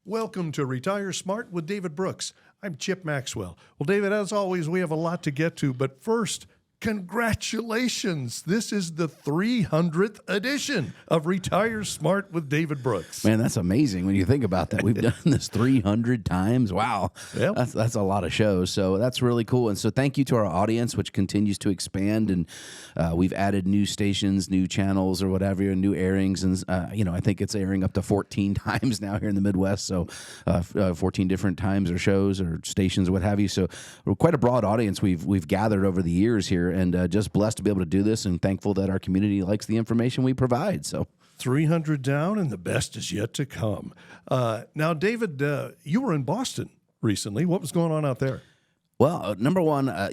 Welcome to Retire Smart with David Brooks. I'm Chip Maxwell. Well, David, as always, we have a lot to get to, but first, congratulations. This is the 300th edition of Retire Smart with David Brooks. Man, that's amazing when you think about that. We've done this 300 times. Wow. Yep. That's a lot of shows. So that's really cool. And so thank you to our audience, which continues to expand. And we've added new stations, new channels or whatever, new airings. And, I think it's airing up to 14 times now here in the Midwest. So 14 different times or shows or stations or what have you. So we're quite a broad audience we've gathered over the years here. And just blessed to be able to do this and thankful that our community likes the information we provide. So 300 down and the best is yet to come. Now, David, you were in Boston recently. What was going on out there? Well, number one, I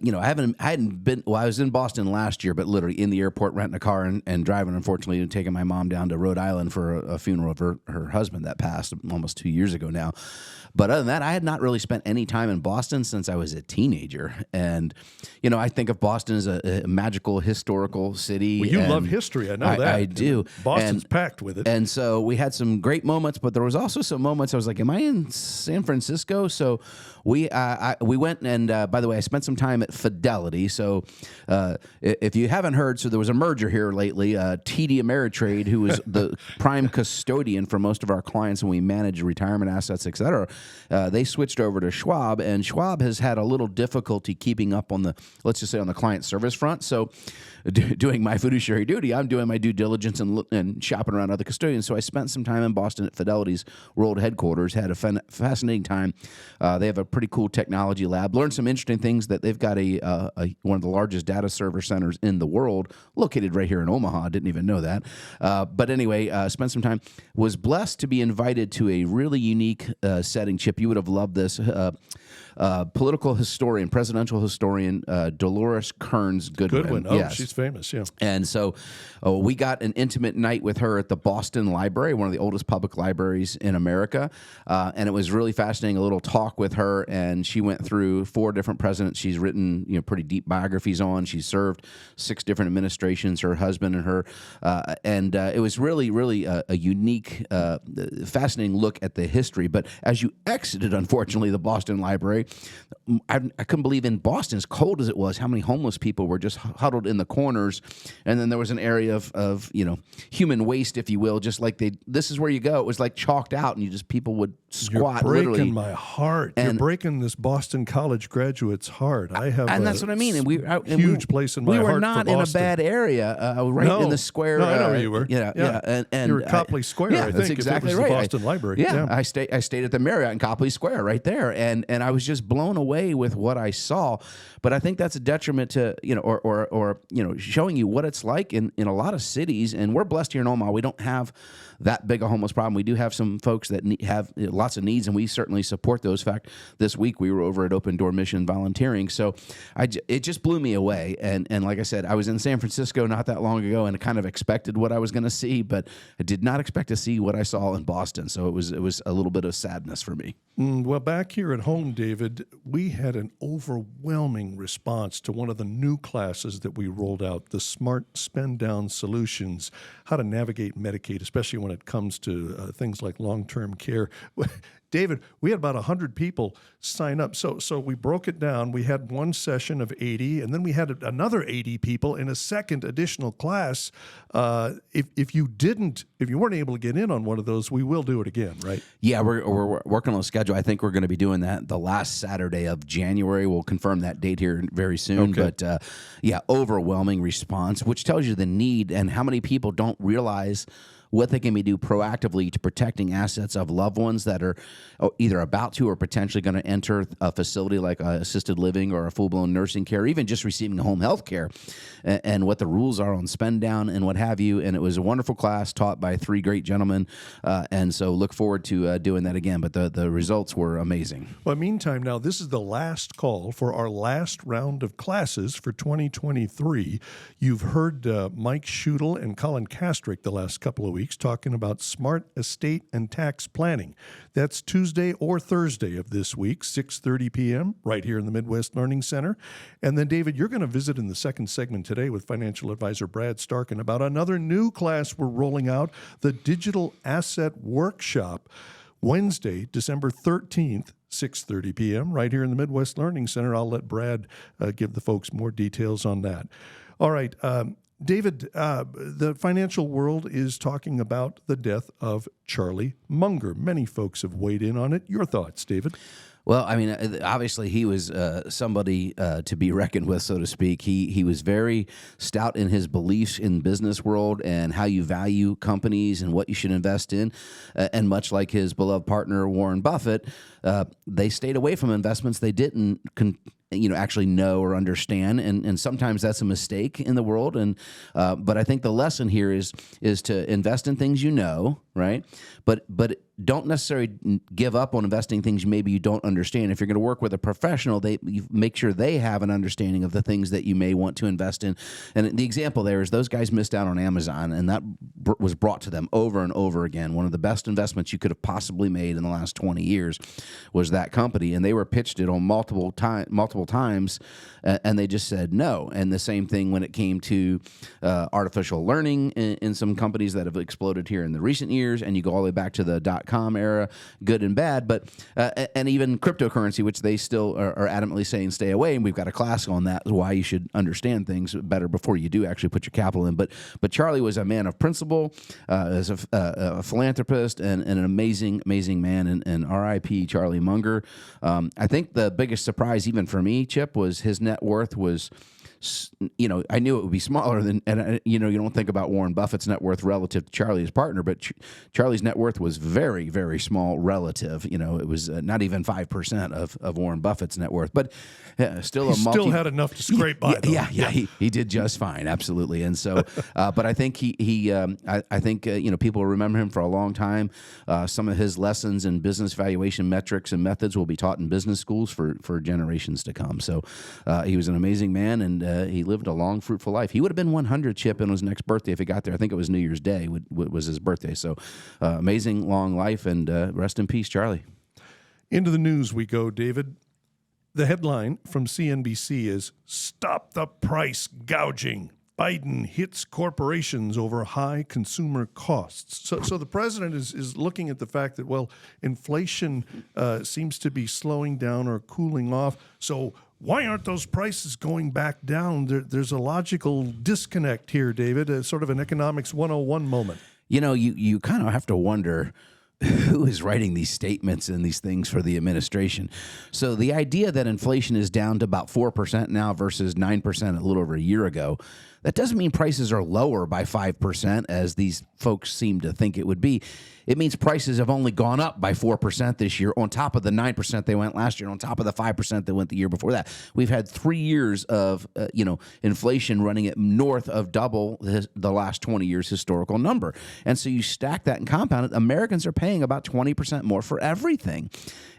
hadn't been. Well, I was in Boston last year, but literally in the airport, renting a car and driving. Unfortunately, and taking my mom down to Rhode Island for a funeral of her husband that passed almost 2 years ago now. But other than that, I had not really spent any time in Boston since I was a teenager. And I think of Boston as a magical historical city. Well, you love history, I know that. I do. Boston's packed with it. And so we had some great moments, but there was also some moments I was like, "Am I in San Francisco?" So we went and. By the way, I spent some time at Fidelity. So if you haven't heard, so there was a merger here lately. TD Ameritrade, who was the prime custodian for most of our clients when we manage retirement assets, et cetera, they switched over to Schwab. And Schwab has had a little difficulty keeping up on the, let's just say, on the client service front. So doing my fiduciary duty, I'm doing my due diligence and shopping around other custodians. So I spent some time in Boston at Fidelity's world headquarters, had a fascinating time. They have a pretty cool technology lab, learned some interesting things that they've got one of the largest data server centers in the world located right here in Omaha. Didn't even know that. But anyway, spent some time. Was blessed to be invited to a really unique setting. Chip, you would have loved this. Political historian, presidential historian, Dolores Kearns Goodwin. Oh, yes. She's famous, yeah. And so we got an intimate night with her at the Boston Library, one of the oldest public libraries in America. And it was really fascinating, a little talk with her. And she went through 4 different presidents she's written pretty deep biographies on. She served 6 different administrations, her husband and her. And it was really, really a unique, fascinating look at the history. But as you exited, unfortunately, the Boston Library, I couldn't believe in Boston, as cold as it was, how many homeless people were just huddled in the corners. And then there was an area of human waste, if you will, just like this is where you go. It was like chalked out, and people would squat. You're breaking literally. my heart. You're breaking this Boston College graduate's heart. I have, and that's what I mean. And huge place in my heart. We were not in a bad area, right in the square. No, I know where you were. Yeah. And you were Copley Square. Yeah, I think that's exactly if it was right. The Boston Library. Yeah, I stayed at the Marriott in Copley Square, right there, and I was just blown away with what I saw. But I think that's a detriment to or showing you what it's like in a lot of cities. And we're blessed here in Omaha. We don't have that big a homeless problem. We do have some folks that have lots of needs, and we certainly support those. In fact, this week we were over at Open Door Mission volunteering. So it just blew me away. And like I said, I was in San Francisco not that long ago, and I kind of expected what I was going to see, but I did not expect to see what I saw in Boston. So it was a little bit of sadness for me. Well, back here at home, David, we had an overwhelming response to one of the new classes that we rolled out, the Smart Spend Down Solutions, how to navigate Medicaid, especially when it comes to things like long-term care. David, we had about 100 people sign up. So we broke it down. We had one session of 80, and then we had another 80 people in a second additional class. If you weren't able to get in on one of those, we will do it again, right? Yeah, we're working on a schedule. I think we're going to be doing that the last Saturday of January. We'll confirm that date here very soon. Okay. But overwhelming response, which tells you the need and how many people don't realize what they can do proactively to protecting assets of loved ones that are either about to or potentially going to enter a facility like assisted living or a full-blown nursing care, even just receiving home health care, and what the rules are on spend down and what have you. And it was a wonderful class taught by 3 great gentlemen, and so look forward to doing that again. But the results were amazing. Well, meantime, now this is the last call for our last round of classes for 2023. You've heard Mike Schudel and Colin Kastrick the last couple of weeks talking about smart estate and tax planning. That's Tuesday or Thursday of this week, 6:30 p.m., right here in the Midwest Learning Center. And then, David, you're going to visit in the second segment today with financial advisor Brad Starkin about another new class we're rolling out, the Digital Asset Workshop, Wednesday, December 13th, 6:30 p.m., right here in the Midwest Learning Center. I'll let Brad give the folks more details on that. All right, David, the financial world is talking about the death of Charlie Munger. Many folks have weighed in on it. Your thoughts, David? Well, I mean, obviously he was somebody to be reckoned with, so to speak. He was very stout in his beliefs in business world and how you value companies and what you should invest in. And much like his beloved partner Warren Buffett, they stayed away from investments they didn't actually know or understand, and sometimes that's a mistake in the world. And but I think the lesson here is to invest in things you know, right? But don't necessarily give up on investing in things maybe you don't understand. If you're going to work with a professional, you make sure they have an understanding of the things that you may want to invest in. And the example there is those guys missed out on Amazon, and that was brought to them over and over again. One of the best investments you could have possibly made in the last 20 years was that company, and they were pitched it on multiple times, and they just said no. And the same thing when it came to artificial learning in some companies that have exploded here in the recent years, and you go all the way back to the .com era, good and bad, but and even cryptocurrency, which they still are adamantly saying stay away. And we've got a class on that, why you should understand things better before you do actually put your capital in. But Charlie was a man of principle, as a philanthropist, and an amazing man. And R.I.P. Charlie Munger. I think the biggest surprise, even for me, Chip, was his net worth was. I knew it would be smaller than, and you don't think about Warren Buffett's net worth relative to Charlie's partner, but Charlie's net worth was very, very small relative. It was not even 5% of Warren Buffett's net worth, but still still had enough to scrape by. Yeah, he did just fine, absolutely. And so, but I think I think people will remember him for a long time. Some of his lessons in business valuation metrics and methods will be taught in business schools for generations to come. So he was an amazing man, and he lived a long, fruitful life. He would have been 100, Chip, on his next birthday if he got there. I think it was New Year's Day was his birthday. So amazing long life, and rest in peace, Charlie. Into the news we go, David. The headline from CNBC is, "Stop the price gouging. Biden hits corporations over high consumer costs." So the president is looking at the fact that, well, inflation seems to be slowing down or cooling off. So why aren't those prices going back down? There's a logical disconnect here, David, sort of an economics 101 moment. You kind of have to wonder who is writing these statements and these things for the administration. So the idea that inflation is down to about 4% now versus 9% a little over a year ago, that doesn't mean prices are lower by 5%, as these folks seem to think it would be. It means prices have only gone up by 4% this year, on top of the 9% they went last year, on top of the 5% they went the year before that. We've had 3 years of inflation running at north of double the last 20 years historical number. And so you stack that and compound it, Americans are paying about 20% more for everything.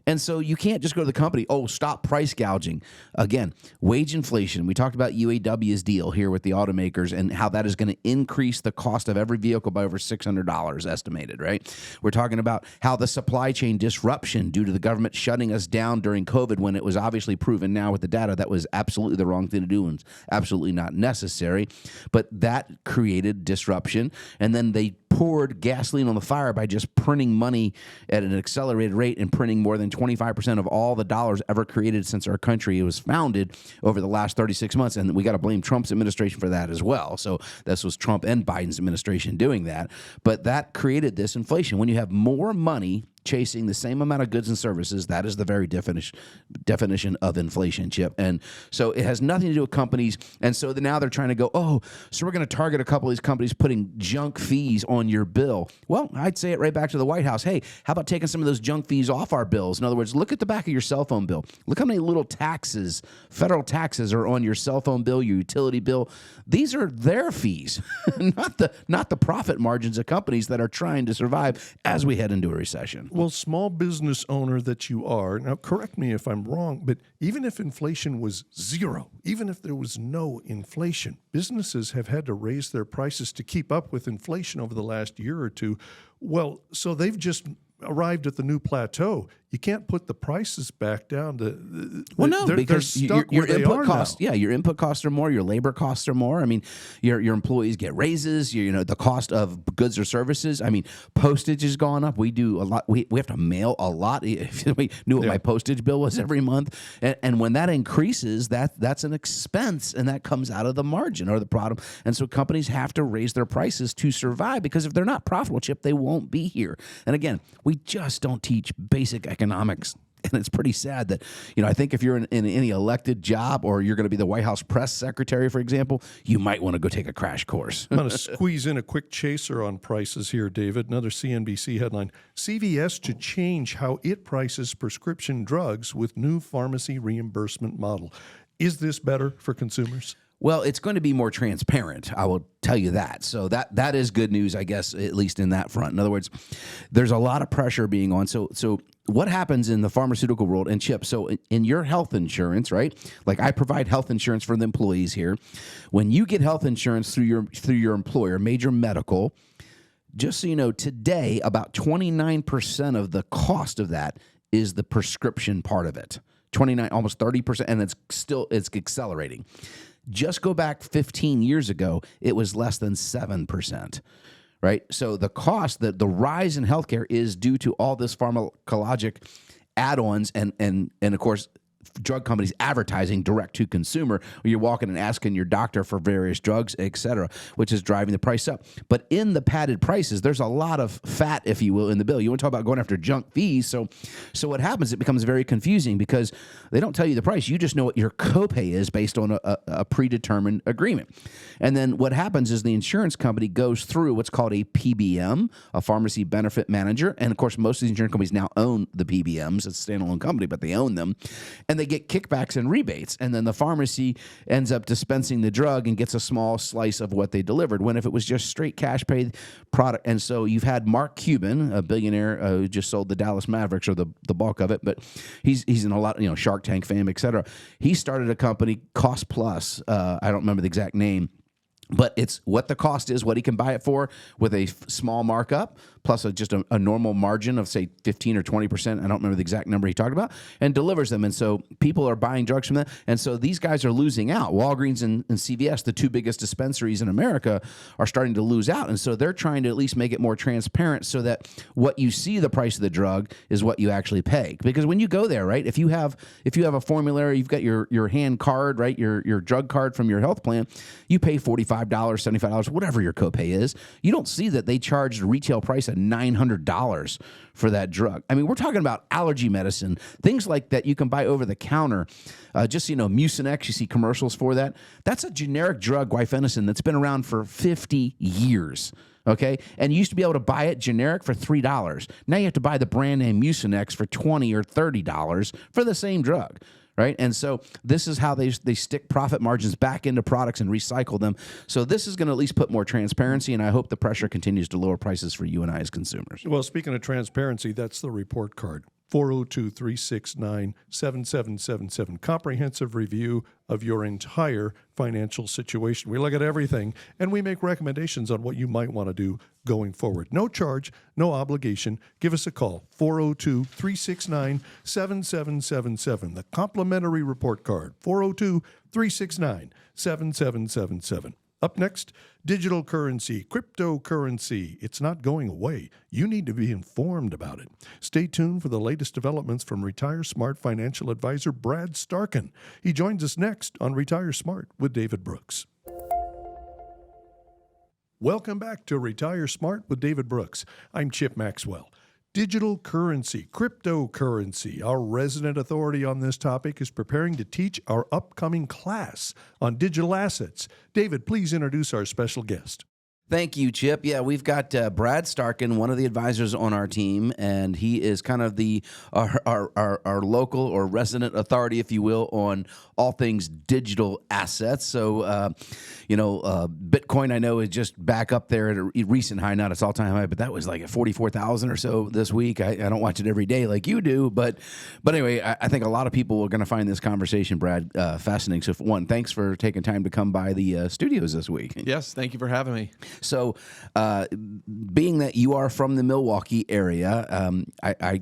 And so you can't just go to the company, stop price gouging. Again, wage inflation. We talked about UAW's deal here with the automakers and how that is going to increase the cost of every vehicle by over $600 estimated, right? We're talking about how the supply chain disruption due to the government shutting us down during COVID, when it was obviously proven now with the data that was absolutely the wrong thing to do and absolutely not necessary. But that created disruption. And then they poured gasoline on the fire by just printing money at an accelerated rate and printing more than 25% of all the dollars ever created since our country was founded over the last 36 months. And we got to blame Trump's administration for that as well. So this was Trump and Biden's administration doing that. But that created this inflation. When you have more money chasing the same amount of goods and services, that is the very definition of inflation, Chip. And so it has nothing to do with companies. And so now they're trying to go, so we're going to target a couple of these companies putting junk fees on your bill. Well, I'd say it right back to the White House. Hey, how about taking some of those junk fees off our bills? In other words, look at the back of your cell phone bill. Look how many little taxes, federal taxes, are on your cell phone bill, your utility bill. These are their fees, not the profit margins of companies that are trying to survive as we head into a recession. Well, small business owner that you are, now correct me if I'm wrong, but even if inflation was zero, even if there was no inflation, businesses have had to raise their prices to keep up with inflation over the last year or two. Well, so they've just arrived at the new plateau. You can't put the prices back down to well, no, because they're stuck your where they input are costs, now. yeah, your input costs are more, your labor costs are more. I mean, your employees get raises. The cost of goods or services. I mean, postage has gone up. We do a lot. We have to mail a lot. If we knew what my postage bill was every month, and when that increases, that's an expense, and that comes out of the margin or the product. And so companies have to raise their prices to survive, because if they're not profitable, Chip, they won't be here. And again, we just don't teach basic economics. And it's pretty sad that, I think if you're in any elected job, or you're going to be the White House press secretary, for example, you might want to go take a crash course. I'm going to squeeze in a quick chaser on prices here, David. Another CNBC headline. CVS to change how it prices prescription drugs with new pharmacy reimbursement model. Is this better for consumers? Well, it's going to be more transparent. I will tell you that. So that is good news, I guess, at least in that front. In other words, there's a lot of pressure being on. So what happens in the pharmaceutical world, and Chip, so in your health insurance, right? Like, I provide health insurance for the employees here. When you get health insurance through your employer, Major Medical, just so you know, today about 29% of the cost of that is the prescription part of it. 29, almost 30%, and it's accelerating. Just go back 15 years ago, it was less than 7%, right? So the cost, the rise in healthcare is due to all this pharmacologic add-ons and of course, drug companies advertising direct to consumer, where you're walking and asking your doctor for various drugs, et cetera, which is driving the price up. But in the padded prices, there's a lot of fat, if you will, in the bill. You want to talk about going after junk fees. So what happens, it becomes very confusing, because they don't tell you the price. You just know what your copay is based on a predetermined agreement. And then what happens is the insurance company goes through what's called a PBM, a pharmacy benefit manager. And of course, most of the insurance companies now own the PBMs. It's a standalone company, but they own them. And they get kickbacks and rebates, and then the pharmacy ends up dispensing the drug and gets a small slice of what they delivered, when if it was just straight cash paid product. And so you've had Mark Cuban, a billionaire who just sold the Dallas Mavericks, or the bulk of it, but he's in a lot, Shark Tank fame, et cetera. He started a company, Cost Plus, I don't remember the exact name, but it's what the cost is, what he can buy it for, with a small markup, plus just a normal margin of, say, 15 or 20%. I don't remember the exact number he talked about, and delivers them. And so people are buying drugs from them. And so these guys are losing out. Walgreens and CVS, the two biggest dispensaries in America, are starting to lose out. And so they're trying to at least make it more transparent, so that what you see the price of the drug is what you actually pay. Because when you go there, right, if you have a formulary, you've got your hand card, right, your drug card from your health plan, you pay $45, $75, whatever your copay is. You don't see that they charge the retail price of $900 for that drug. I mean, we're talking about allergy medicine, things like that you can buy over the counter. Mucinex, you see commercials for that. That's a generic drug, guaifenesin, that's been around for 50 years. Okay, and you used to be able to buy it generic for $3. Now you have to buy the brand name Mucinex for $20 or $30 for the same drug. Right. And so this is how they stick profit margins back into products and recycle them. So this is going to at least put more transparency, and I hope the pressure continues to lower prices for you and I as consumers. Well, speaking of transparency, that's the report card. 402-369-7777. Comprehensive review of your entire financial situation. We look at everything, and we make recommendations on what you might want to do going forward. No charge, no obligation. Give us a call, 402-369-7777. The complimentary report card, 402-369-7777. Up next, digital currency, cryptocurrency. It's not going away. You need to be informed about it. Stay tuned for the latest developments from Retire Smart financial advisor Brad Starkin. He joins us next on Retire Smart with David Brooks. Welcome back to Retire Smart with David Brooks. I'm Chip Maxwell. Digital currency, cryptocurrency. Our resident authority on this topic is preparing to teach our upcoming class on digital assets. David, please introduce our special guest. Thank you, Chip. Yeah, we've got Brad Starkin, one of the advisors on our team, and he is kind of our local or resident authority, if you will, on all things digital assets. So, Bitcoin, I know, is just back up there at a recent high, not its all-time high, but that was like at 44,000 or so this week. I don't watch it every day like you do, but anyway, I think a lot of people are going to find this conversation, Brad, fascinating. So, one, thanks for taking time to come by the studios this week. Yes, thank you for having me. So, being that you are from the Milwaukee area, I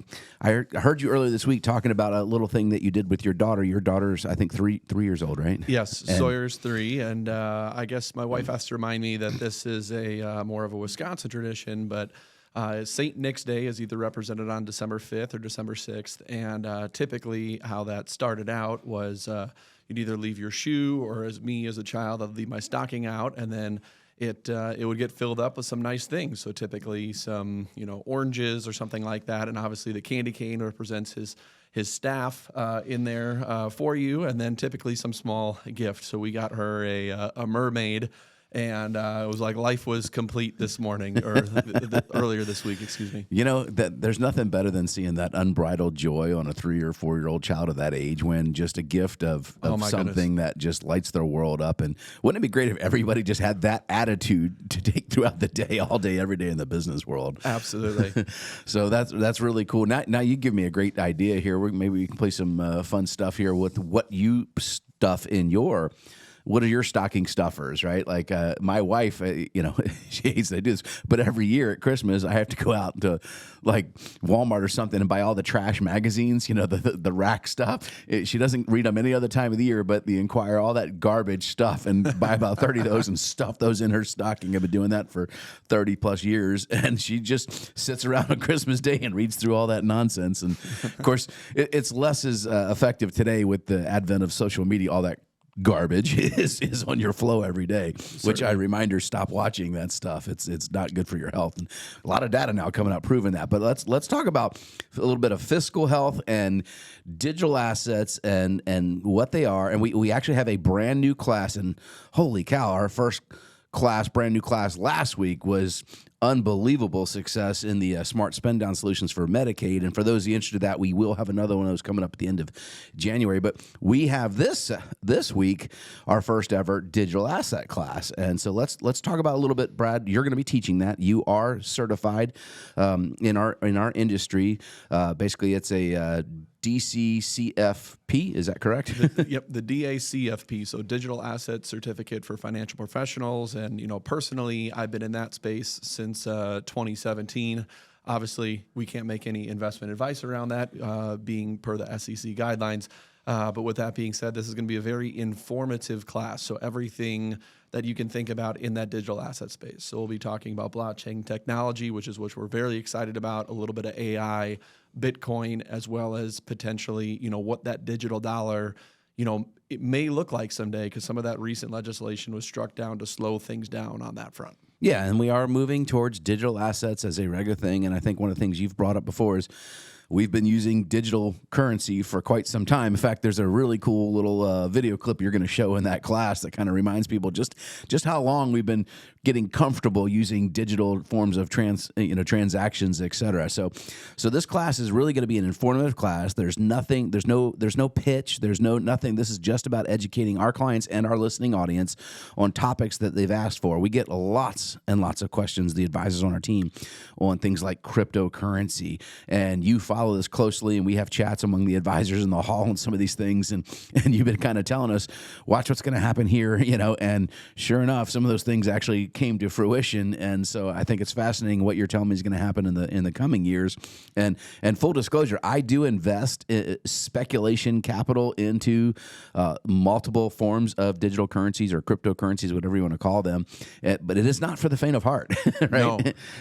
heard you earlier this week talking about a little thing that you did with your daughter. Your daughter's, I think, three years old, right? Yes, Sawyer's 3, and I guess my wife has to remind me that this is a more of a Wisconsin tradition, but St. Nick's Day is either represented on December 5th or December 6th, and typically how that started out was you'd either leave your shoe, or as me as a child, I'd leave my stocking out, and then it would get filled up with some nice things. So typically some oranges or something like that, and obviously the candy cane represents his staff in there for you, and then typically some small gift. So we got her a mermaid. And it was like life was complete this morning, or earlier this week, excuse me. That there's nothing better than seeing that unbridled joy on a 3 or 4 year old child of that age when just a gift of something that just lights their world up. And wouldn't it be great if everybody just had that attitude to take throughout the day, all day, every day in the business world? Absolutely. So that's really cool. Now you give me a great idea here. Maybe we can play some fun stuff here with what you stuff in your. What are your stocking stuffers, right? Like my wife, she hates that I do this, but every year at Christmas, I have to go out to like Walmart or something and buy all the trash magazines, the rack stuff. She doesn't read them any other time of the year, but the Inquirer, all that garbage stuff, and buy about 30 of those and stuff those in her stocking. I've been doing that for 30 plus years, and she just sits around on Christmas Day and reads through all that nonsense. And of course, it's less as effective today with the advent of social media, all that garbage is on your flow every day. Certainly. Which I remind her, stop watching that stuff. It's not good for your health. And a lot of data now coming out proving that. But let's talk about a little bit of fiscal health and digital assets and what they are. And we actually have a brand new class. And holy cow, our first brand new class last week was unbelievable success in the smart spend down solutions for Medicaid. And for those of you interested in that, we will have another one of those coming up at the end of January. But we have this week, our first ever digital asset class. And so let's talk about a little bit, Brad. You're going to be teaching that. You are certified in our industry. Basically, it's a DCCFP, is that correct? Yep, the DACFP, so Digital Asset Certificate for Financial Professionals. And, personally, I've been in that space since 2017. Obviously, we can't make any investment advice around that, being per the SEC guidelines. But with that being said, this is going to be a very informative class. So everything that you can think about in that digital asset space. So we'll be talking about blockchain technology, which we're very excited about, a little bit of AI, Bitcoin, as well as potentially, what that digital dollar, it may look like someday, because some of that recent legislation was struck down to slow things down on that front. Yeah, and we are moving towards digital assets as a regular thing. And I think one of the things you've brought up before is we've been using digital currency for quite some time. In fact, there's a really cool little video clip you're going to show in that class that kind of reminds people just how long we've been getting comfortable using digital forms of transactions, et cetera. So this class is really going to be an informative class. There's no pitch, there's nothing. This is just about educating our clients and our listening audience on topics that they've asked for. We get lots and lots of questions, the advisors on our team, on things like cryptocurrency, and you follow this closely, and we have chats among the advisors in the hall on some of these things, and you've been kind of telling us, watch what's going to happen here, and sure enough, some of those things actually came to fruition. And so I think it's fascinating what you're telling me is going to happen in the coming years. And full disclosure, I do invest speculation capital into multiple forms of digital currencies or cryptocurrencies, whatever you want to call them, but it is not for the faint of heart, right? No.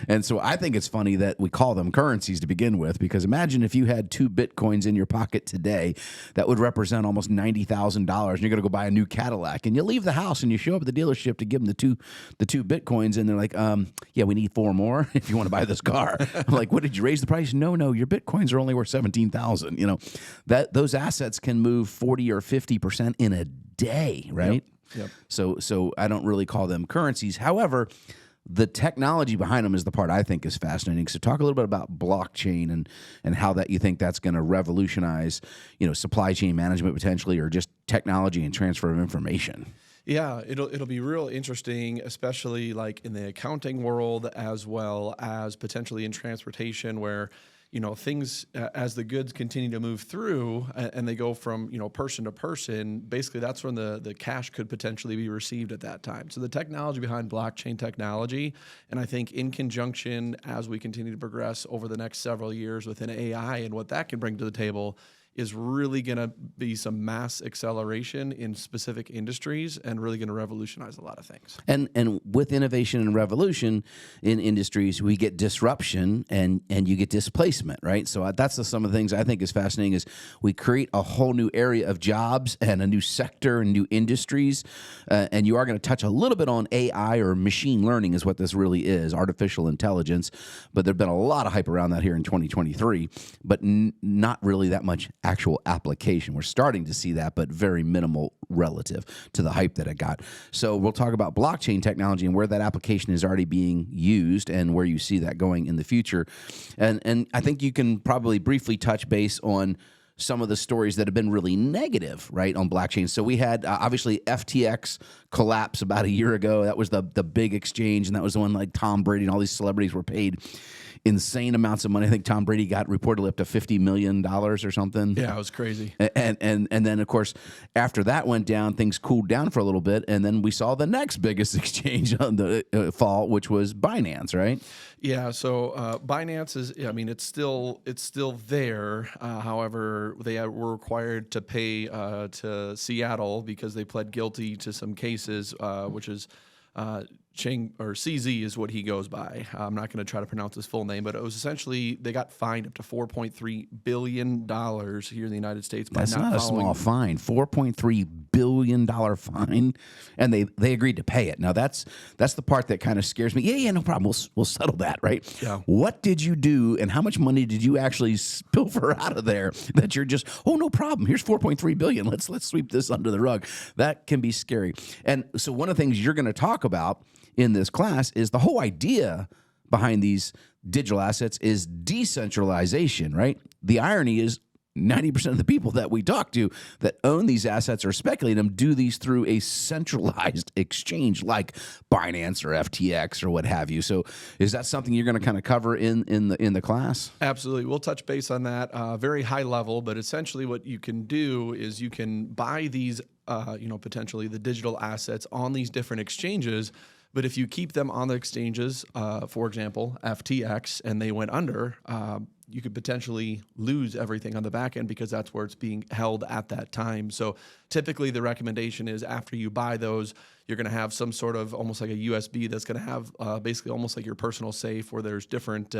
And so I think it's funny that we call them currencies to begin with, because imagine if you had 2 Bitcoins in your pocket today, that would represent almost $90,000, and you're going to go buy a new Cadillac, and you leave the house and you show up at the dealership to give them the two Bitcoins, and they're like, yeah, we need 4 more if you want to buy this car. I'm like, what, did you raise the price? No, your Bitcoins are only worth 17,000. That those assets can move 40 or 50% in a day, right? Yep. So I don't really call them currencies. However, the technology behind them is the part I think is fascinating. So talk a little bit about blockchain and how that you think that's going to revolutionize, supply chain management potentially, or just technology and transfer of information. Yeah, it'll be real interesting, especially like in the accounting world as well as potentially in transportation, where things as the goods continue to move through and they go from person to person. Basically, that's when the cash could potentially be received at that time. So the technology behind blockchain technology, and I think in conjunction as we continue to progress over the next several years within AI and what that can bring to the table, is really going to be some mass acceleration in specific industries and really going to revolutionize a lot of things. And with innovation and revolution in industries, we get disruption and you get displacement, right? So that's some of the things I think is fascinating is we create a whole new area of jobs and a new sector and new industries. And you are going to touch a little bit on AI, or machine learning is what this really is, artificial intelligence. But there's been a lot of hype around that here in 2023, but not really that much actual application. We're starting to see that, but very minimal relative to the hype that it got. So we'll talk about blockchain technology and where that application is already being used and where you see that going in the future. And I think you can probably briefly touch base on some of the stories that have been really negative, right, on blockchain. So we had obviously FTX collapse about a year ago. That was the big exchange, and that was the one like Tom Brady and all these celebrities were paid insane amounts of money. I think Tom Brady got reportedly up to $50 million or something. Yeah, it was crazy. And then, of course, after that went down, things cooled down for a little bit, and then we saw the next biggest exchange on the fall, which was Binance, right? Yeah, so Binance is, it's still there. However, they were required to pay to Seattle because they pled guilty to some cases, which is Cheng, or CZ is what he goes by. I'm not going to try to pronounce his full name, but it was essentially they got fined up to $4.3 billion here in the United States. That's not a small fine. $4.3 billion fine, and they agreed to pay it. Now that's the part that kind of scares me. Yeah, no problem. We'll settle that, right? Yeah. What did you do, and how much money did you actually pilfer out of there that you're just, oh, no problem. Here's $4.3 billion. Let's sweep this under the rug. That can be scary. And so one of the things you're going to talk about in this class is the whole idea behind these digital assets is decentralization, right? The irony is 90% of the people that we talk to that own these assets or speculate them do these through a centralized exchange like Binance or FTX or what have you. So is that something you're going to kind of cover in the class? Absolutely. We'll touch base on that very high level, but essentially what you can do is you can buy these, potentially the digital assets on these different exchanges. But if you keep them on the exchanges, for example, FTX, and they went under, you could potentially lose everything on the back end because that's where it's being held at that time. So typically the recommendation is after you buy those, you're going to have some sort of almost like a USB that's going to have basically almost like your personal safe where there's different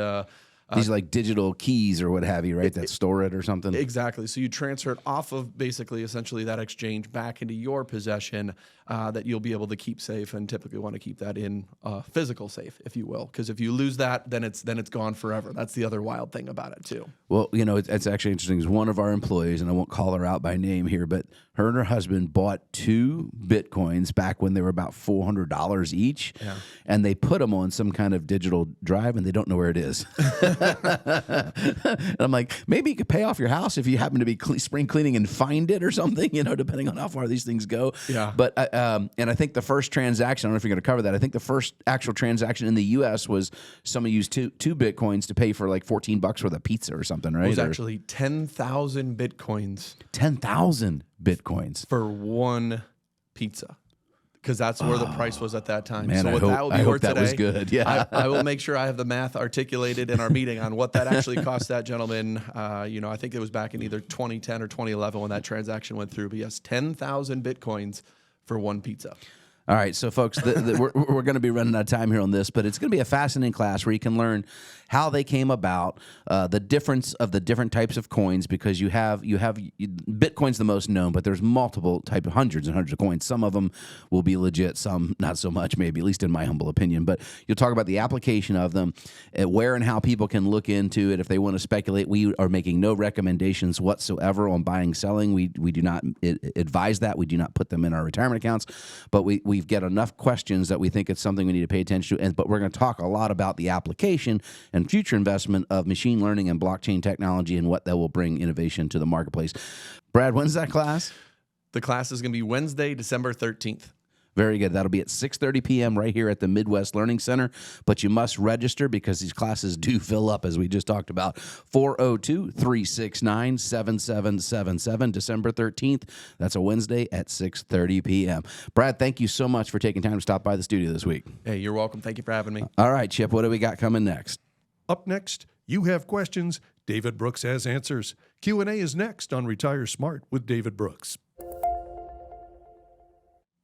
these like digital keys or what have you, right? That store it or something. Exactly. So you transfer it off of basically essentially that exchange back into your possession that you'll be able to keep safe, and typically want to keep that in physical safe, if you will, because if you lose that, then it's gone forever. That's the other wild thing about it too. Well, it's actually interesting. Is one of our employees, and I won't call her out by name here, but her and her husband bought 2 Bitcoins back when they were about $400 each, and they put them on some kind of digital drive, and they don't know where it is. And I'm like, maybe you could pay off your house if you happen to be spring cleaning and find it or something, depending on how far these things go. Yeah. But and I think the first transaction, I don't know if you're going to cover that. I think the first actual transaction in the U.S. was someone used two Bitcoins to pay for like $14 worth of pizza or something, right? It was actually 10,000 Bitcoins. 10,000 Bitcoins for one pizza. Because that's where the price was at that time. Man, so I what hope, that will be I worth hope that today, was good. Yeah, I will make sure I have the math articulated in our meeting on what that actually cost that gentleman. I think it was back in either 2010 or 2011 when that transaction went through. But yes, 10,000 Bitcoins for one pizza. All right, so folks, we're going to be running out of time here on this, but it's going to be a fascinating class where you can learn how they came about, the difference of the different types of coins, because you have Bitcoin's the most known, but there's multiple type of hundreds and hundreds of coins. Some of them will be legit, some not so much, maybe, at least in my humble opinion. But you'll talk about the application of them, where and how people can look into it if they want to speculate. We are making no recommendations whatsoever on buying, selling. We do not advise that. We do not put them in our retirement accounts, but we we've got enough questions that we think it's something we need to pay attention to. But we're going to talk a lot about the application and future investment of machine learning and blockchain technology and what that will bring innovation to the marketplace. Brad, when's that class? The class is going to be Wednesday, December 13th. Very good. That'll be at 6:30 p.m. right here at the Midwest Learning Center. But you must register because these classes do fill up, as we just talked about. 402-369-7777, December 13th. That's a Wednesday at 6:30 p.m. Brad, thank you so much for taking time to stop by the studio this week. Hey, you're welcome. Thank you for having me. All right, Chip, what do we got coming next? Up next, you have questions. David Brooks has answers. Q&A is next on Retire Smart with David Brooks.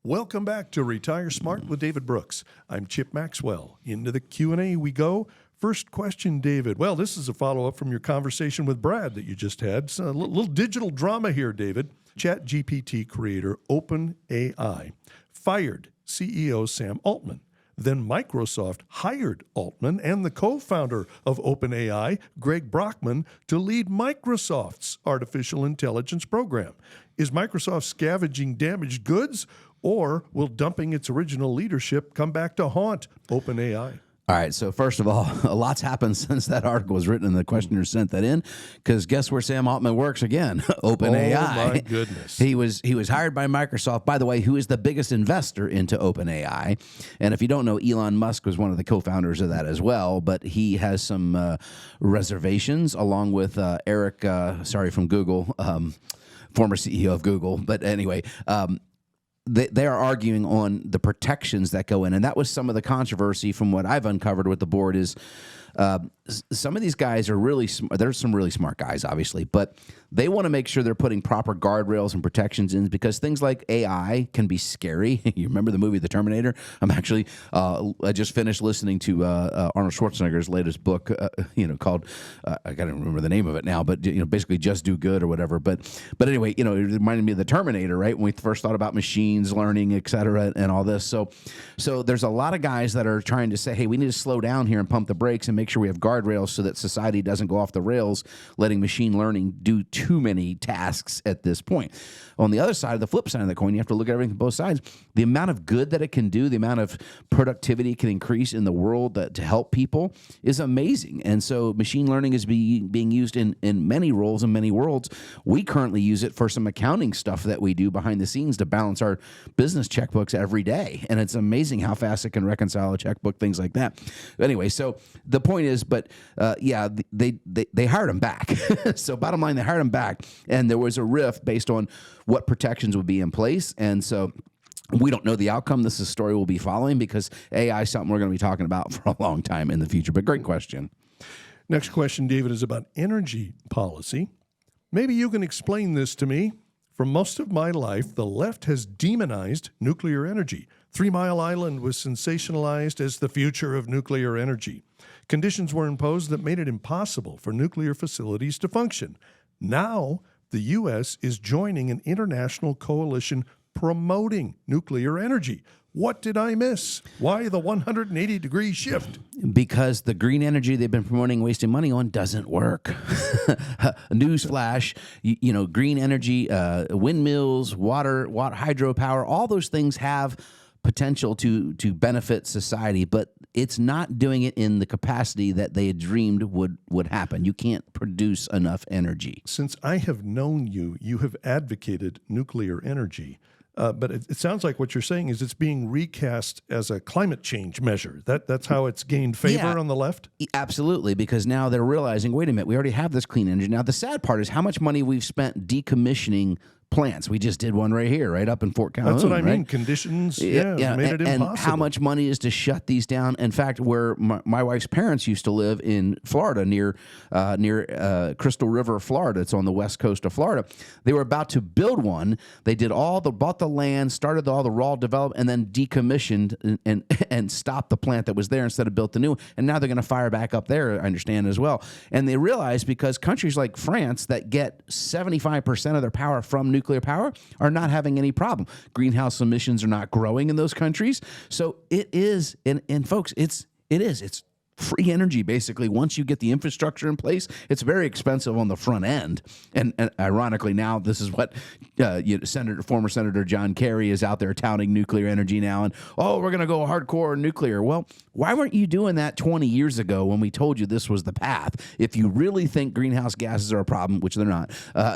Welcome back to Retire Smart with David Brooks. I'm Chip Maxwell. Into the Q&A we go. First question, David. Well, this is a follow-up from your conversation with Brad that you just had. It's a little digital drama here, David. ChatGPT creator OpenAI fired CEO Sam Altman. Then Microsoft hired Altman and the co-founder of OpenAI, Greg Brockman, to lead Microsoft's artificial intelligence program. Is Microsoft scavenging damaged goods, or will dumping its original leadership come back to haunt OpenAI? All right, so first of all, a lot's happened since that article was written and the questioner sent that in, because guess where Sam Altman works again? OpenAI. Oh, my goodness. He was hired by Microsoft, by the way, who is the biggest investor into OpenAI. And if you don't know, Elon Musk was one of the co-founders of that as well, but he has some reservations along with Eric, from Google, former CEO of Google. But anyway, they are arguing on the protections that go in. And that was some of the controversy from what I've uncovered with the board is some of these guys are really there's some really smart guys, obviously, but they want to make sure they're putting proper guardrails and protections in because things like AI can be scary. You remember the movie The Terminator? I just finished listening to Arnold Schwarzenegger's latest book, called I can't remember the name of it now, but basically Just Do Good or whatever. But anyway, it reminded me of The Terminator, right? When we first thought about machines learning, et cetera, and all this. So there's a lot of guys that are trying to say, hey, we need to slow down here and pump the brakes and make sure we have guardrails so that society doesn't go off the rails, letting machine learning do too many tasks at this point. On the other side, the flip side of the coin, you have to look at everything from both sides. The amount of good that it can do, the amount of productivity it can increase in the world to help people is amazing. And so machine learning is being used in many roles in many worlds. We currently use it for some accounting stuff that we do behind the scenes to balance our business checkbooks every day. And it's amazing how fast it can reconcile a checkbook, things like that. Anyway, so the point is, they hired him back. So bottom line, they hired him back, and there was a rift based on what protections would be in place. And so we don't know the outcome. This is a story we'll be following because AI is something we're going to be talking about for a long time in the future. But great question. Next question, David, is about energy policy. Maybe you can explain this to me. For most of my life, the left has demonized nuclear energy. 3 Mile Island was sensationalized as the future of nuclear energy. Conditions were imposed that made it impossible for nuclear facilities to function. Now, the U.S. is joining an international coalition promoting nuclear energy. What did I miss? Why the 180-degree shift? Because the green energy they've been promoting, wasting money on, doesn't work. Newsflash, green energy, windmills, water, hydropower, all those things have potential to benefit society, but it's not doing it in the capacity that they had dreamed would happen. You can't produce enough energy. Since I have known you, you have advocated nuclear energy. But it sounds like what you're saying is it's being recast as a climate change measure. That's how it's gained favor on the left? Absolutely, because now they're realizing, wait a minute, we already have this clean energy. Now, the sad part is how much money we've spent decommissioning plants. We just did one right here, right up in Fort Calhoun. That's what I mean. Right? Conditions, made it impossible. And how much money is to shut these down? In fact, where my wife's parents used to live in Florida, near Crystal River, Florida. It's on the west coast of Florida. They were about to build one. They did bought the land, started all the raw development, and then decommissioned and stopped the plant that was there instead of built the new one. And now they're going to fire back up there, I understand, as well. And they realized because countries like France that get 75% of their power from nuclear power are not having any problem. Greenhouse emissions are not growing in those countries. So it is, and folks, it's free energy, basically. Once you get the infrastructure in place, it's very expensive on the front end. And ironically, now this is what former Senator John Kerry is out there touting nuclear energy now. And, we're going to go hardcore nuclear. Well, why weren't you doing that 20 years ago when we told you this was the path? If you really think greenhouse gases are a problem, which they're not,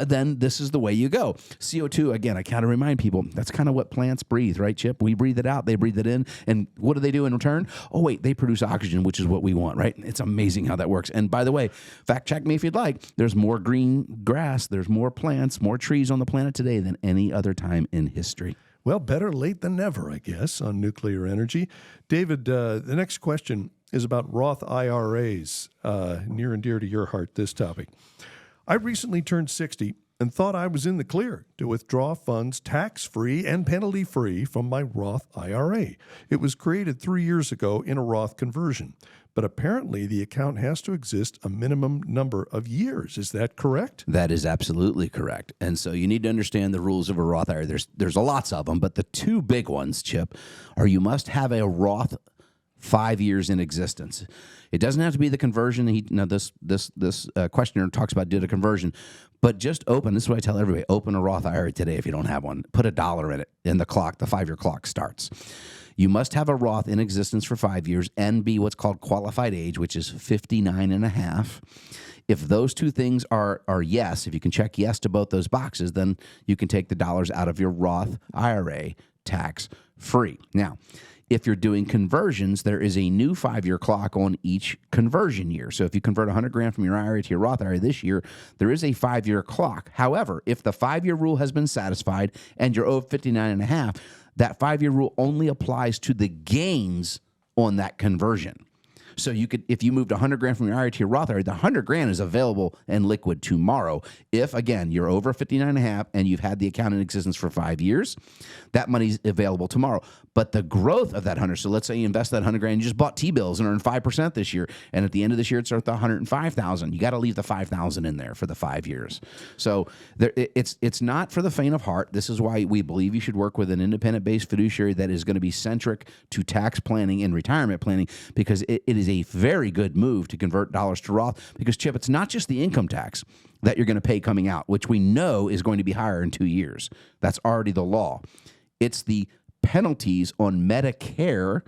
then this is the way you go. CO2, again, I kind of remind people, that's kind of what plants breathe, right, Chip? We breathe it out, they breathe it in. And what do they do in return? Oh, wait, they produce oxygen, which is what we want, right? It's amazing how that works. And by the way, fact check me if you'd like, there's more green grass, there's more plants, more trees on the planet today than any other time in history. Well, better late than never, I guess, on nuclear energy. David, the next question is about Roth IRAs, near and dear to your heart, this topic. I recently turned 60 and thought I was in the clear to withdraw funds tax-free and penalty-free from my Roth IRA. It was created 3 years ago in a Roth conversion, but apparently the account has to exist a minimum number of years. Is that correct? That is absolutely correct. And so you need to understand the rules of a Roth IRA. There's lots of them, but the two big ones, Chip, are you must have a Roth 5 years in existence. It doesn't have to be the conversion. This questioner talks about did a conversion, but just open. This is what I tell everybody: open a Roth IRA today if you don't have one. Put $1 in it, and the 5-year clock starts. You must have a Roth in existence for 5 years and be what's called qualified age, which is 59 and a half. If those two things are yes, if you can check yes to both those boxes, then you can take the dollars out of your Roth IRA tax free. Now, if you're doing conversions, there is a new 5-year clock on each conversion year. So if you convert $100,000 from your IRA to your Roth IRA this year, there is a 5-year clock. However, if the 5-year rule has been satisfied and you're over 59 and a half, that 5-year rule only applies to the gains on that conversion. So you could, if you moved $100,000 from your IRA to your Roth IRA, the $100,000 is available and liquid tomorrow. If again you're over 59 and a half and you've had the account in existence for 5 years, that money's available tomorrow. But the growth of that 100, so let's say you invest that $100,000, you just bought T-bills and earned 5% this year, and at the end of this year it's worth $105,000. You got to leave the $5,000 in there for the 5 years. So it's not for the faint of heart. This is why we believe you should work with an independent-based fiduciary that is going to be centric to tax planning and retirement planning, because it is a very good move to convert dollars to Roth. Because, Chip, it's not just the income tax that you're going to pay coming out, which we know is going to be higher in 2 years. That's already the law. It's the penalties on Medicare,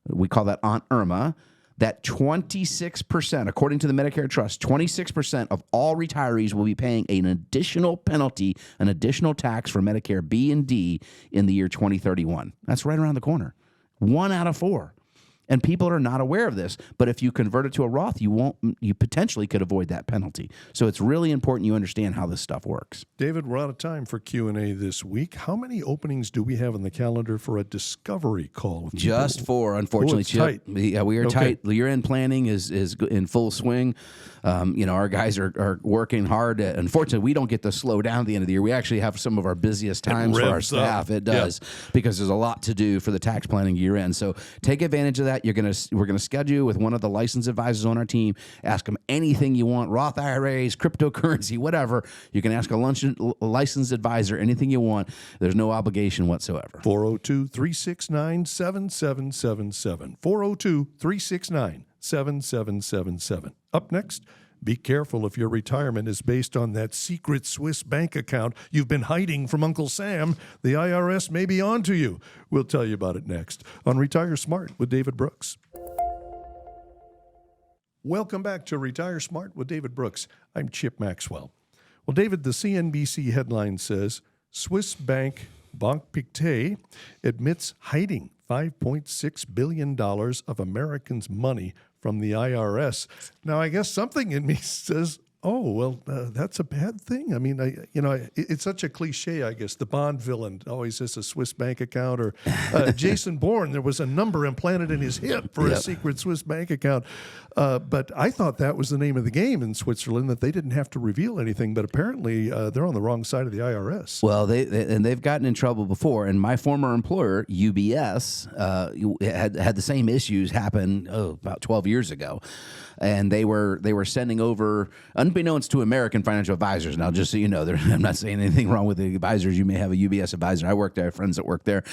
we call that Aunt Irma, that 26%, according to the Medicare Trust, 26% of all retirees will be paying an additional penalty, an additional tax for Medicare B and D in the year 2031. That's right around the corner. 1 out of 4. And people are not aware of this. But if you convert it to a Roth, you potentially could avoid that penalty. So it's really important you understand how this stuff works. David, we're out of time for Q&A this week. How many openings do we have on the calendar for a discovery call? Just 4, unfortunately, Chip. Tight. Yeah, we are tight. Year-end planning is in full swing. Our guys are working hard. Unfortunately, we don't get to slow down at the end of the year. We actually have some of our busiest times for our staff. It does, because there's a lot to do for the tax planning year-end. So take advantage of that. We're gonna schedule you with one of the licensed advisors on our team. Ask them anything you want: Roth IRAs, cryptocurrency, whatever. You can ask a licensed advisor anything you want. There's no obligation whatsoever. 402-369-7777. 402-369-7777. Up next, be careful if your retirement is based on that secret Swiss bank account you've been hiding from Uncle Sam. The IRS may be on to you. We'll tell you about it next on Retire Smart with David Brooks. Welcome back to Retire Smart with David Brooks. I'm Chip Maxwell. Well, David, the CNBC headline says, Swiss bank Banque Pictet admits hiding $5.6 billion of Americans' money from the IRS. Now, I guess something in me says, that's a bad thing. I mean, it's such a cliche, I guess. The Bond villain always has a Swiss bank account, or Jason Bourne, there was a number implanted in his hip for a secret Swiss bank account. But I thought that was the name of the game in Switzerland, that they didn't have to reveal anything. But apparently they're on the wrong side of the IRS. Well, they've gotten in trouble before. And my former employer, UBS, had the same issues happen about 12 years ago. And they were sending over, unbeknownst to American financial advisors. Now, just so you know, I'm not saying anything wrong with the advisors. You may have a UBS advisor. I worked there. I have friends that work there.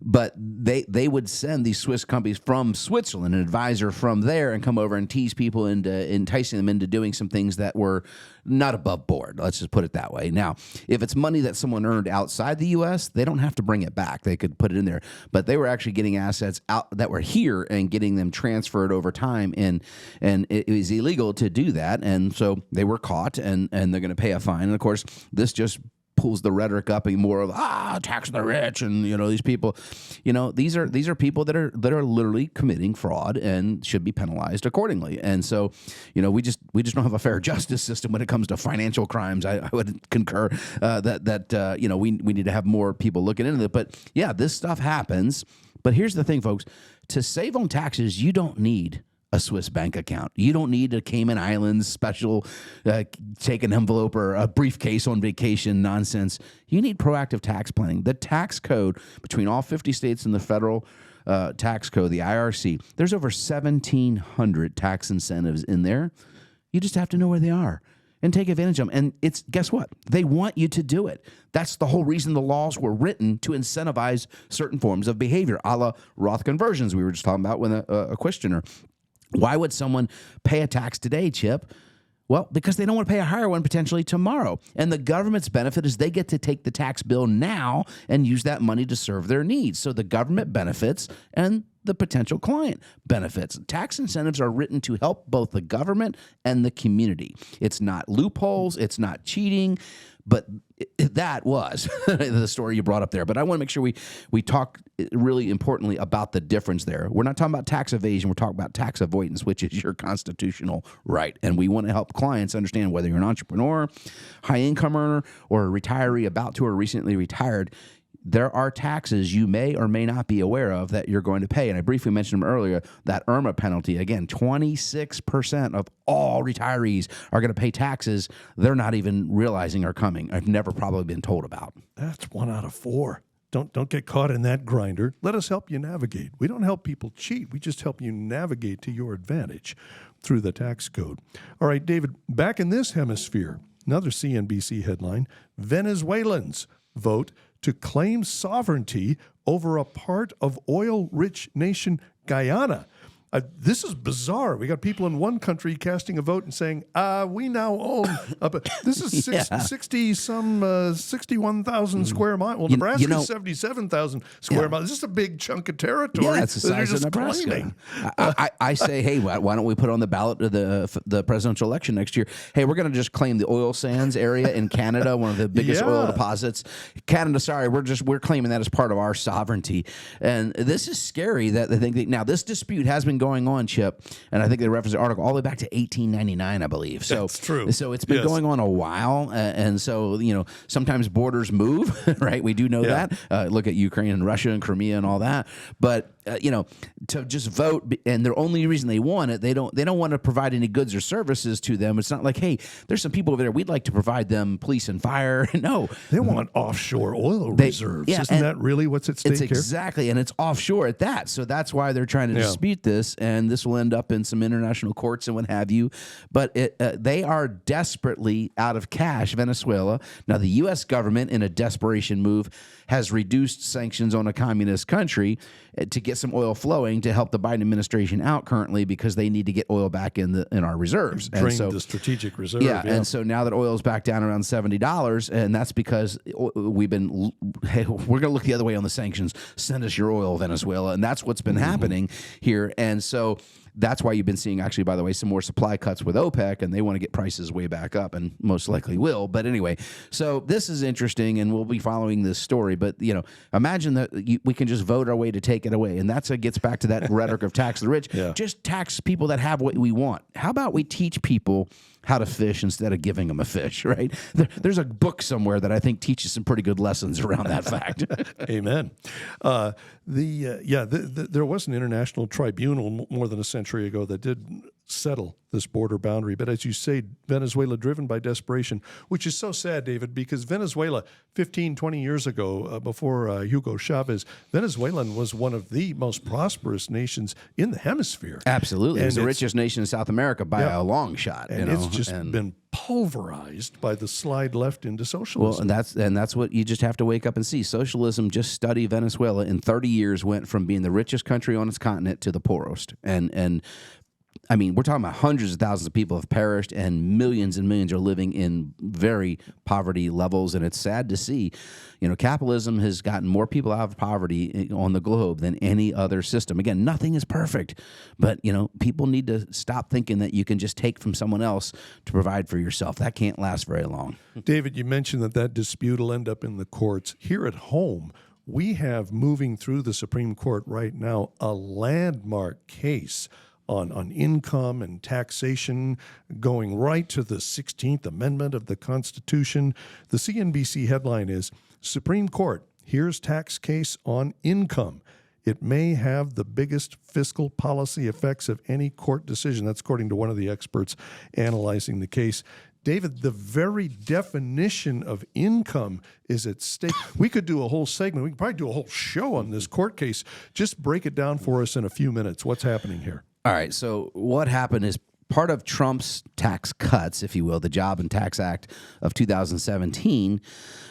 But they would send these Swiss companies from Switzerland, an advisor from there, and come over and tease people into enticing them into doing some things that were not above board. Let's just put it that way. Now, if it's money that someone earned outside the U.S., they don't have to bring it back. They could put it in there. But they were actually getting assets out that were here and getting them transferred over time, and it was illegal to do that. And so they were caught, and they're going to pay a fine. And of course, this just pulls the rhetoric up and more of tax the rich, and these people, these are people that are literally committing fraud and should be penalized accordingly. And so, we just don't have a fair justice system when it comes to financial crimes. I would concur that we need to have more people looking into it. But yeah, this stuff happens. But here's the thing, folks: to save on taxes, you don't need a Swiss bank account. You don't need a Cayman Islands special take an envelope or a briefcase on vacation nonsense. You need proactive tax planning. The tax code between all 50 states and the federal tax code, the IRC, there's over 1,700 tax incentives in there. You just have to know where they are and take advantage of them. And guess what? They want you to do it. That's the whole reason the laws were written, to incentivize certain forms of behavior, a la Roth conversions we were just talking about with a questioner. Why would someone pay a tax today, Chip? Well, because they don't want to pay a higher one potentially tomorrow. And the government's benefit is they get to take the tax bill now and use that money to serve their needs. So the government benefits and the potential client benefits. Tax incentives are written to help both the government and the community. It's not loopholes. It's not cheating. But that was the story you brought up there. But I want to make sure we talk really importantly about the difference there. We're not talking about tax evasion. We're talking about tax avoidance, which is your constitutional right. And we want to help clients understand whether you're an entrepreneur, high-income earner, or a retiree about to or recently retired. There are taxes you may or may not be aware of that you're going to pay. And I briefly mentioned them earlier, that IRMA penalty. Again, 26% of all retirees are going to pay taxes they're not even realizing are coming. I've never probably been told about. That's 1 out of 4. Don't get caught in that grinder. Let us help you navigate. We don't help people cheat. We just help you navigate to your advantage through the tax code. All right, David, back in this hemisphere, another CNBC headline: Venezuelans vote to claim sovereignty over a part of oil-rich nation Guyana. This is bizarre. We got people in one country casting a vote and saying, we now own, this is 61,000 square miles. Well, Nebraska is 77,000 square miles. This is a big chunk of territory. Yeah, it's the size of Nebraska. I say, hey, why don't we put on the ballot of the presidential election next year? Hey, we're going to just claim the oil sands area in Canada, one of the biggest oil deposits. Canada, sorry, we're claiming that as part of our sovereignty. And this is scary that they think that now this dispute has been going on, Chip, and I think they referenced the article all the way back to 1899, I believe. So that's true. So it's been going on a while, and so sometimes borders move, right? We do know that. Look at Ukraine and Russia and Crimea and all that. But to just vote, and the only reason they want it, they don't want to provide any goods or services to them. It's not like, hey, there's some people over there, we'd like to provide them police and fire. No, they want offshore oil reserves. Isn't that really what's at stake here? Exactly, and it's offshore at that. So that's why they're trying to dispute this, and this will end up in some international courts and what have you. But they are desperately out of cash, Venezuela. Now, the U.S. government, in a desperation move, has reduced sanctions on a communist country to get some oil flowing to help the Biden administration out currently, because they need to get oil back in our reserves. Drain the strategic reserve. And so now that oil is back down around $70, and that's because we're going to look the other way on the sanctions. Send us your oil, Venezuela, and that's what's been happening here. And so that's why you've been seeing, actually, by the way, some more supply cuts with OPEC, and they want to get prices way back up, and most likely will. But anyway, so this is interesting, and we'll be following this story. But imagine that we can just vote our way to take it away, and that's what gets back to that rhetoric of tax the rich. Just tax people that have what we want. How about we teach people how to fish instead of giving them a fish, right? There's a book somewhere that I think teaches some pretty good lessons around that fact. Amen. There was an international tribunal more than a century ago that did settle this border boundary. But as you say, Venezuela driven by desperation, which is so sad, David, because Venezuela 15, 20 years ago, before Hugo Chavez, Venezuelan was one of the most prosperous nations in the hemisphere. Absolutely. And It's the richest nation in South America by Yeah. a long shot. And it's just been pulverized by the slide left into socialism. Well, and that's what you just have to wake up and see. Socialism, just study Venezuela, in 30 years went from being the richest country on its continent to the poorest. And I mean, we're talking about hundreds of thousands of people have perished, and millions are living in very poverty levels. And it's sad to see, capitalism has gotten more people out of poverty on the globe than any other system. Again, nothing is perfect, but people need to stop thinking that you can just take from someone else to provide for yourself. That can't last very long. David, you mentioned that dispute will end up in the courts. Here at home, we have moving through the Supreme Court right now a landmark case on income and taxation, going right to the 16th Amendment of the Constitution. The CNBC headline is, Supreme Court hears tax case on income. It may have the biggest fiscal policy effects of any court decision. That's according to one of the experts analyzing the case. David, the very definition of income is at stake. We could do a whole segment. We could probably do a whole show on this court case. Just break it down for us in a few minutes. What's happening here? All right. So what happened is part of Trump's tax cuts, if you will, the Job and Tax Act of 2017,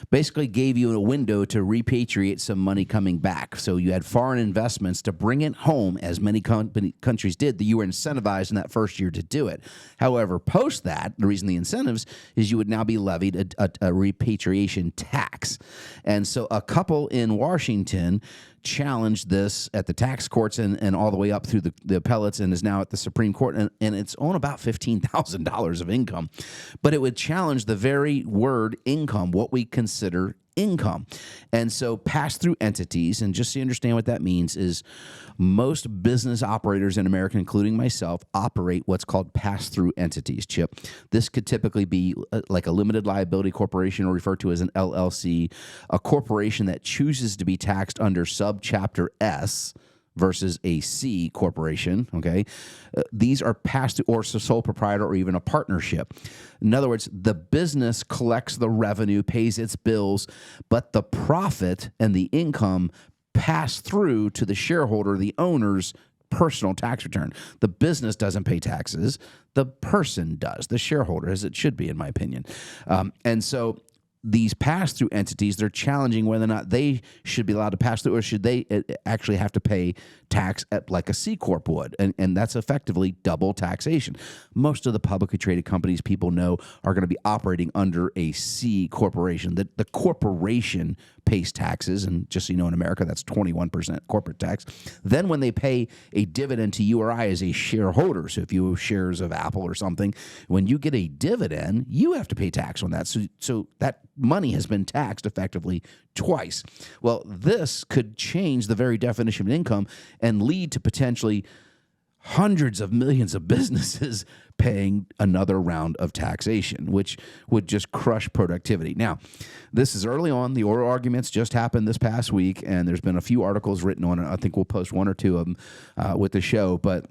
basically gave you a window to repatriate some money coming back. So you had foreign investments to bring it home, as many countries did, that you were incentivized in that first year to do it. However, post that, the reason the incentives is you would now be levied a repatriation tax. And so a couple in Washington challenged this at the tax courts and all the way up through the appellates, and is now at the Supreme Court, and it's on about $15,000 of income. But it would challenge the very word income, what we consider income. And so pass-through entities, and just so you understand what that means, is most business operators in America, including myself, operate what's called pass-through entities, Chip. This could typically be like a limited liability corporation, or referred to as an LLC, a corporation that chooses to be taxed under subchapter S versus a C corporation, okay? These are passed to, or sole proprietor, or even a partnership. In other words, the business collects the revenue, pays its bills, but the profit and the income pass through to the shareholder, the owner's personal tax return. The business doesn't pay taxes. The person does, the shareholder, as it should be, in my opinion. And so these pass-through entities, they're challenging whether or not they should be allowed to pass through, or should they actually have to pay tax like a C Corp would. And that's effectively double taxation. Most of the publicly traded companies people know are going to be operating under a C corporation. The corporation pays taxes, and just so you know, in America, that's 21% corporate tax. Then when they pay a dividend to you or I as a shareholder, so if you have shares of Apple or something, when you get a dividend, you have to pay tax on that. So that money has been taxed effectively twice. Well, this could change the very definition of income and lead to potentially hundreds of millions of businesses paying another round of taxation, which would just crush productivity. Now, this is early on. The oral arguments just happened this past week, and there's been a few articles written on it. I think we'll post one or two of them with the show, but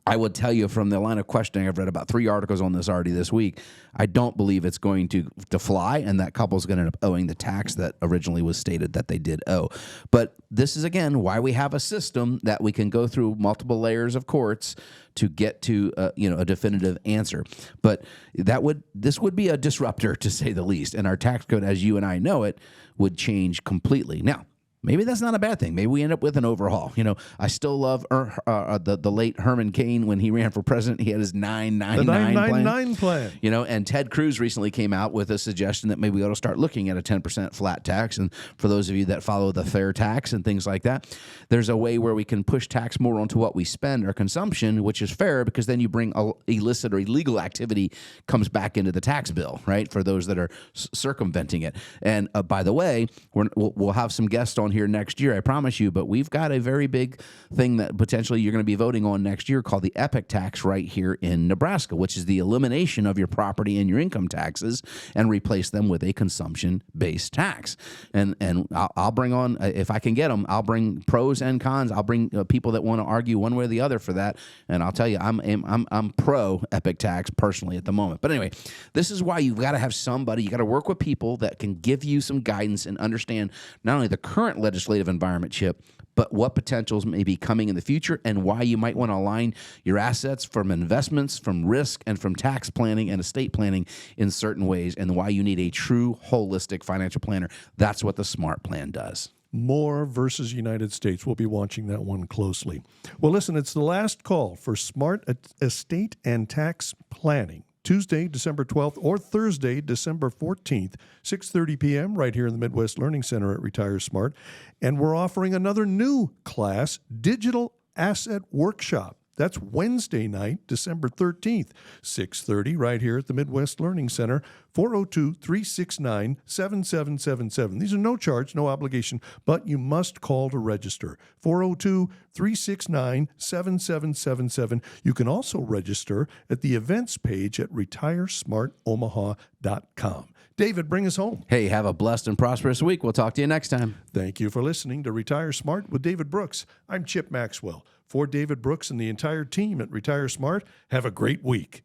I would tell you from the line of questioning, I've read about 3 articles on this already this week. I don't believe it's going to fly, and that couple's going to end up owing the tax that originally was stated that they did owe. But this is, again, why we have a system that we can go through multiple layers of courts to get to a definitive answer. But this would be a disruptor, to say the least, and our tax code, as you and I know it, would change completely. Now, maybe that's not a bad thing. Maybe we end up with an overhaul. I still love the late Herman Cain when he ran for president. He had his 999 plan. And Ted Cruz recently came out with a suggestion that maybe we ought to start looking at a 10% flat tax. And for those of you that follow the fair tax and things like that, there's a way where we can push tax more onto what we spend or consumption, which is fair, because then you bring illicit or illegal activity comes back into the tax bill, right? For those that are circumventing it. And by the way, we'll have some guests on here next year, I promise you, but we've got a very big thing that potentially you're going to be voting on next year called the EPIC tax right here in Nebraska, which is the elimination of your property and your income taxes and replace them with a consumption-based tax. And I'll bring on, if I can get them, I'll bring pros and cons. I'll bring people that want to argue one way or the other for that. And I'll tell you, I'm pro EPIC tax personally at the moment. But anyway, this is why you've got to have somebody, you got to work with people that can give you some guidance and understand not only the current legislative environment, Chip, but what potentials may be coming in the future and why you might want to align your assets from investments, from risk, and from tax planning and estate planning in certain ways, and why you need a true holistic financial planner. That's what the SMART plan does. Moore versus United States. We'll be watching that one closely. Well, listen, it's the last call for Smart Estate and Tax Planning. Tuesday, December 12th, or Thursday, December 14th, 6:30 p.m., right here in the Midwest Learning Center at Retire Smart. And we're offering another new class, Digital Asset Workshop. That's Wednesday night, December 13th, 6:30, right here at the Midwest Learning Center, 402-369-7777. These are no charge, no obligation, but you must call to register. 402-369-7777. You can also register at the events page at retiresmartomaha.com. David, bring us home. Hey, have a blessed and prosperous week. We'll talk to you next time. Thank you for listening to Retire Smart with David Brooks. I'm Chip Maxwell. For David Brooks and the entire team at Retire Smart, have a great week.